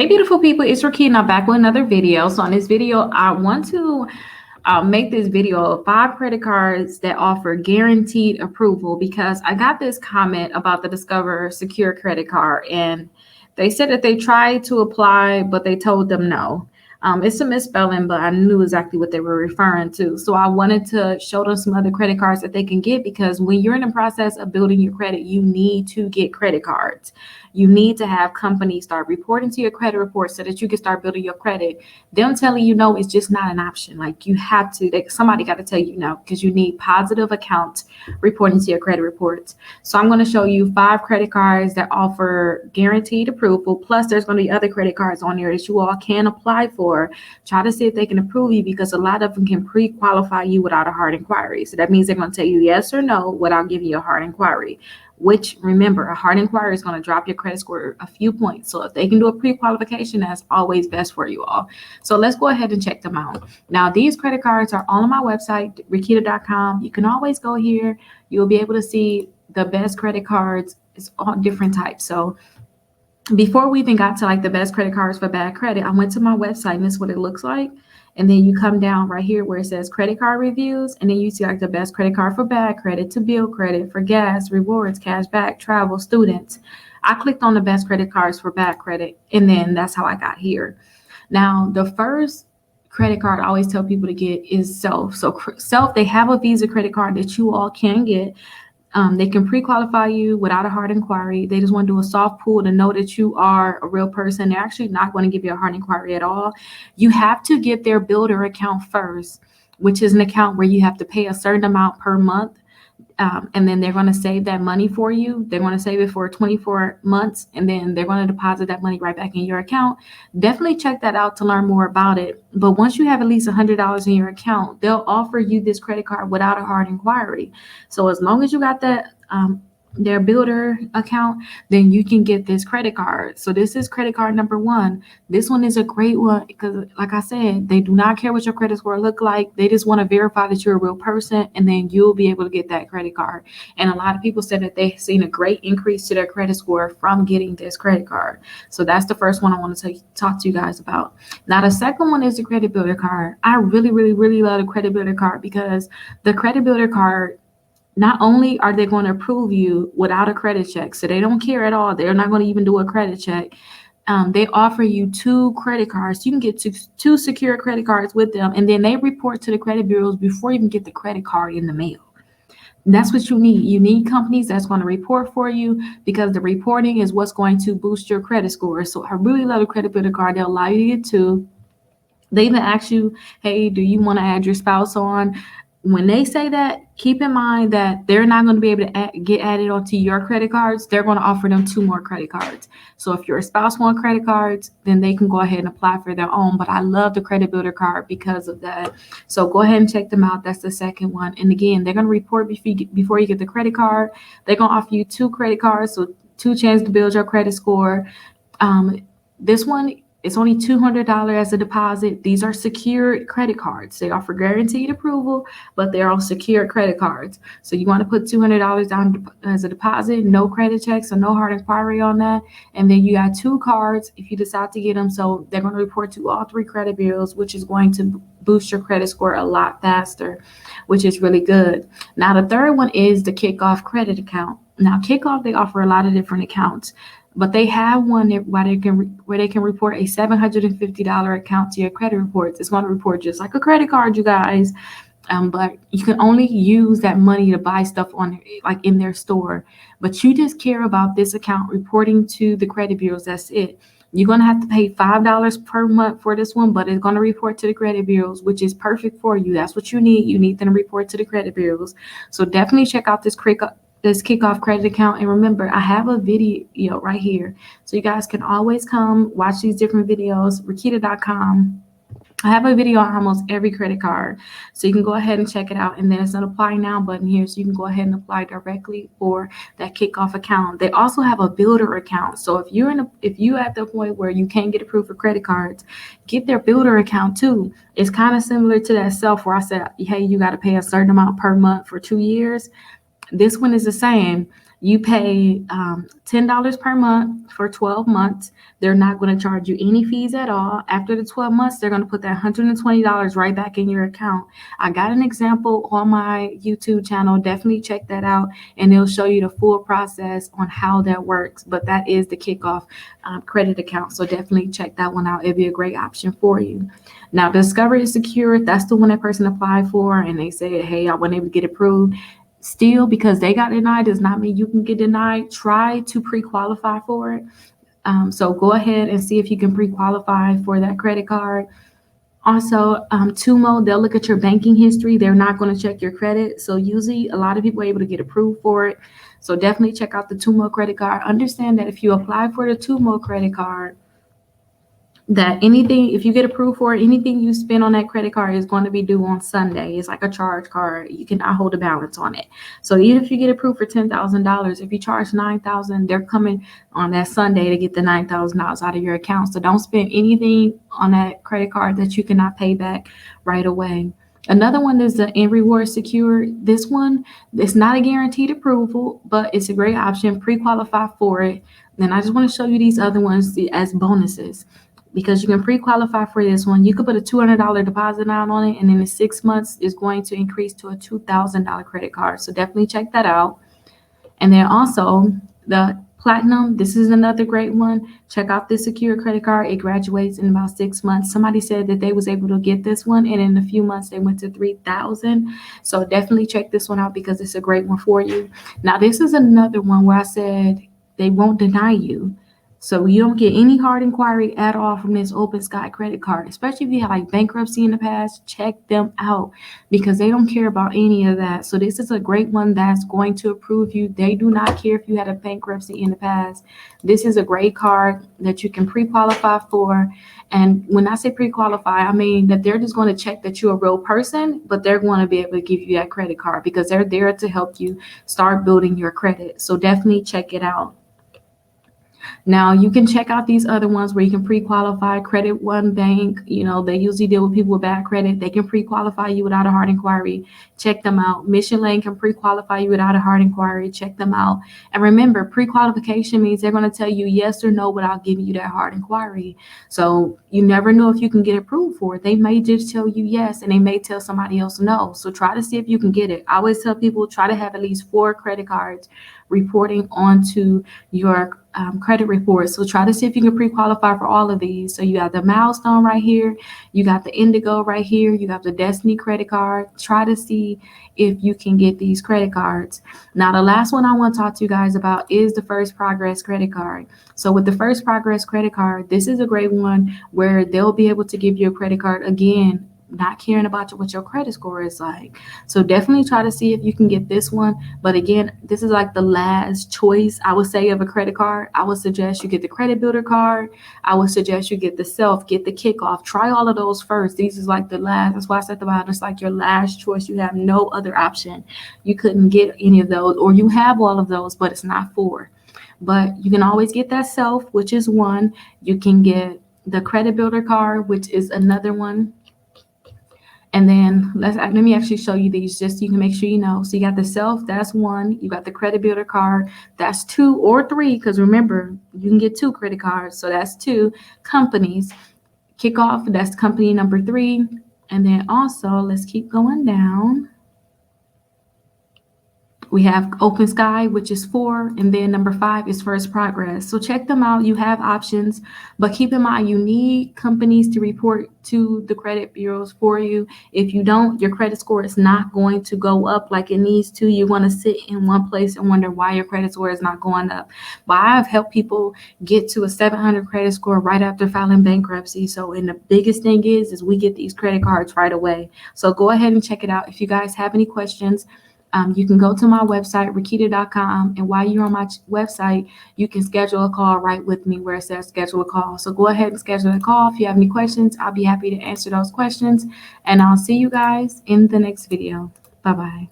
Hey, beautiful people, it's Rickita. I'm back with another video. So on this video, I want to make this video of 5 credit cards that offer guaranteed approval because I got this comment about the Discover Secure credit card, and they said that they tried to apply, but they told them no. It's a misspelling, but I knew exactly what they were referring to. So I wanted to show them some other credit cards that they can get, because when you're in the process of building your credit, you need to get credit cards. You need to have companies start reporting to your credit report so that you can start building your credit. Them telling you no is just not an option. Like, you have to, somebody got to tell you no, because you need positive accounts reporting to your credit reports. So I'm going to show you 5 credit cards that offer guaranteed approval. Plus, there's going to be other credit cards on there that you all can apply for. Try to see if they can approve you, because a lot of them can pre-qualify you without a hard inquiry. So that means they're going to tell you yes or no without giving you a hard inquiry. Which, remember, a hard inquiry is going to drop your credit score a few points. So if they can do a pre-qualification, that's always best for you all. So let's go ahead and check them out. Now, these credit cards are all on my website, Rickita.com. You can always go here. You'll be able to see the best credit cards. It's all different types. So before we even got to like the best credit cards for bad credit, I went to my website, and this is what it looks like. And then you come down right here where it says credit card reviews, and then you see like the best credit card for bad credit, to build credit, for gas, rewards, cash back, travel, students. I clicked on the best credit cards for bad credit, and then that's how I got here. Now, the first credit card I always tell people to get is Self. So Self, they have a Visa credit card that you all can get. They can pre-qualify you without a hard inquiry. They just want to do a soft pull to know that you are a real person. They're actually not going to give you a hard inquiry at all. You have to get their builder account first, which is an account where you have to pay a certain amount per month. And then they're going to save that money for you. They're going to save it for 24 months, and then they're going to deposit that money right back in your account. Definitely check that out to learn more about it. But once you have at least $100 in your account, they'll offer you this credit card without a hard inquiry. So as long as you got that their builder account, then you can get this credit card. So this is credit card number 1. This one is a great one because, like I said, they do not care what your credit score look like. They just want to verify that you're a real person, and then you'll be able to get that credit card. And a lot of people said that they've seen a great increase to their credit score from getting this credit card. So that's the first one I want to talk to you guys about. Now, the second one is the credit builder card. I really, really, really love the credit builder card, because the credit builder card, not only are they going to approve you without a credit check, so they don't care at all. They're not going to even do a credit check. They offer you 2 credit cards. You can get two secure credit cards with them, and then they report to the credit bureaus before you even get the credit card in the mail. That's what you need. You need companies that's going to report for you, because the reporting is what's going to boost your credit score. So I really love the credit builder card. They'll allow you to get 2. They even ask you, hey, do you want to add your spouse on? When they say that, keep in mind that they're not going to be able to get added onto your credit cards. They're going to offer them 2 more credit cards. So if your spouse wants credit cards, then they can go ahead and apply for their own. But I love the credit builder card because of that. So go ahead and check them out. That's the second one. And again, they're going to report before you get the credit card. They're going to offer you 2 credit cards, so 2 chances to build your credit score. This one, it's only $200 as a deposit. These are secured credit cards. They offer guaranteed approval, but they're all secure credit cards. So you want to put $200 down as a deposit, no credit checks or no hard inquiry on that. And then you got 2 cards if you decide to get them. So they're going to report to all 3 credit bureaus, which is going to boost your credit score a lot faster, which is really good. Now, the third one is the Kickoff credit account. Now, Kickoff, they offer a lot of different accounts, but they have one where they can report a $750 account to your credit reports. It's going to report just like a credit card, you guys. But you can only use that money to buy stuff on, like, in their store. But you just care about this account reporting to the credit bureaus. That's it. You're going to have to pay $5 per month for this one, but it's going to report to the credit bureaus, which is perfect for you. That's what you need. You need them to report to the credit bureaus. So definitely check out this Kickoff credit account. And remember, I have a video right here, so you guys can always come watch these different videos. Rickita.com. I have a video on almost every credit card, so you can go ahead and check it out. And then it's an apply now button here, so you can go ahead and apply directly for that Kickoff account. They also have a builder account. So if you at the point where you can't get approved for credit cards, get their builder account too. It's kind of similar to that Self where I said, hey, you got to pay a certain amount per month for 2 years. This one is the same. You pay $10 per month for 12 months. They're not going to charge you any fees at all. After the 12 months, they're going to put that $120 right back in your account. I got an example on my YouTube channel. Definitely check that out, and it'll show you the full process on how that works. But that is the kickoff credit account. So definitely check that one out. It'd be a great option for you. Now, Discovery is secure. That's the one that person applied for, and they said, hey, I wasn't able to get approved. Still, because they got denied does not mean you can get denied. Try to pre-qualify for it. So go ahead and see if you can pre-qualify for that credit card. Also, Tumo, they'll look at your banking history. They're not going to check your credit. So usually a lot of people are able to get approved for it. So definitely check out the Tumo credit card. Understand that if you apply for the Tumo credit card, that anything, if you get approved for it, anything you spend on that credit card is going to be due on Sunday. It's like a charge card. You cannot hold a balance on it. So even if you get approved for $10,000, if you charge $9,000, they're coming on that Sunday to get the $9,000 out of your account. So don't spend anything on that credit card that you cannot pay back right away. Another one is the InReward Secure. This one, it's not a guaranteed approval, but it's a great option. Pre-qualify for it. Then I just want to show you these other ones as bonuses, because you can pre-qualify for this one. You could put a $200 deposit down on it, and then in 6 months is going to increase to a $2,000 credit card. So definitely check that out. And then also the Platinum, this is another great one. Check out this secure credit card. It graduates in about 6 months. Somebody said that they was able to get this one, and in a few months they went to 3,000. So definitely check this one out because it's a great one for you. Now this is another one where I said they won't deny you. So you don't get any hard inquiry at all from this Open Sky credit card, especially if you had like bankruptcy in the past. Check them out because they don't care about any of that. So this is a great one that's going to approve you. They do not care if you had a bankruptcy in the past. This is a great card that you can pre-qualify for. And when I say pre-qualify, I mean that they're just going to check that you're a real person, but they're going to be able to give you that credit card because they're there to help you start building your credit. So definitely check it out. Now you can check out these other ones where you can pre-qualify. Credit One Bank, they usually deal with people with bad credit. They can pre-qualify you without a hard inquiry. Check them out. Mission Lane can pre-qualify you without a hard inquiry. Check them out. And remember, pre-qualification means they're going to tell you yes or no without giving you that hard inquiry. So you never know if you can get approved for it. They may just tell you yes, and they may tell somebody else no. So try to see if you can get it. I always tell people, try to have at least 4 credit cards reporting onto your credit report. So try to see if you can pre-qualify for all of these. So you got the Milestone right here, you got the Indigo right here, you got the Destiny credit card. Try to see if you can get these credit cards. Now the last one I want to talk to you guys about is the First Progress credit card. So with the First Progress credit card, this is a great one where they'll be able to give you a credit card, again, not caring about what your credit score is like. So definitely try to see if you can get this one. But again, this is like the last choice, I would say, of a credit card. I would suggest you get the credit builder card. I would suggest you get the get the kickoff. Try all of those first. These is like the last. That's why I said the bottom. It's like your last choice. You have no other option. You couldn't get any of those, or you have all of those, but it's not 4. But you can always get that self, which is 1. You can get the credit builder card, which is another one. And then let me actually show you these just so you can make sure you know. So you got the self, that's 1. You got the credit builder card, that's 2 or 3, because remember, you can get 2 credit cards. So that's 2 companies. Kickoff, that's company number 3. And then also, let's keep going down. We have Open Sky, which is 4, and then number 5 is First Progress. So check them out. You have options, but keep in mind you need companies to report to the credit bureaus for you. If you don't, your credit score is not going to go up like it needs to. You're going to sit in one place and wonder why your credit score is not going up. But I've helped people get to a 700 credit score right after filing bankruptcy. So, and the biggest thing is we get these credit cards right away. So go ahead and check it out. If you guys have any questions, you can go to my website, Rickita.com, and while you're on my website, you can schedule a call right with me where it says schedule a call. So go ahead and schedule a call. If you have any questions, I'll be happy to answer those questions, and I'll see you guys in the next video. Bye-bye.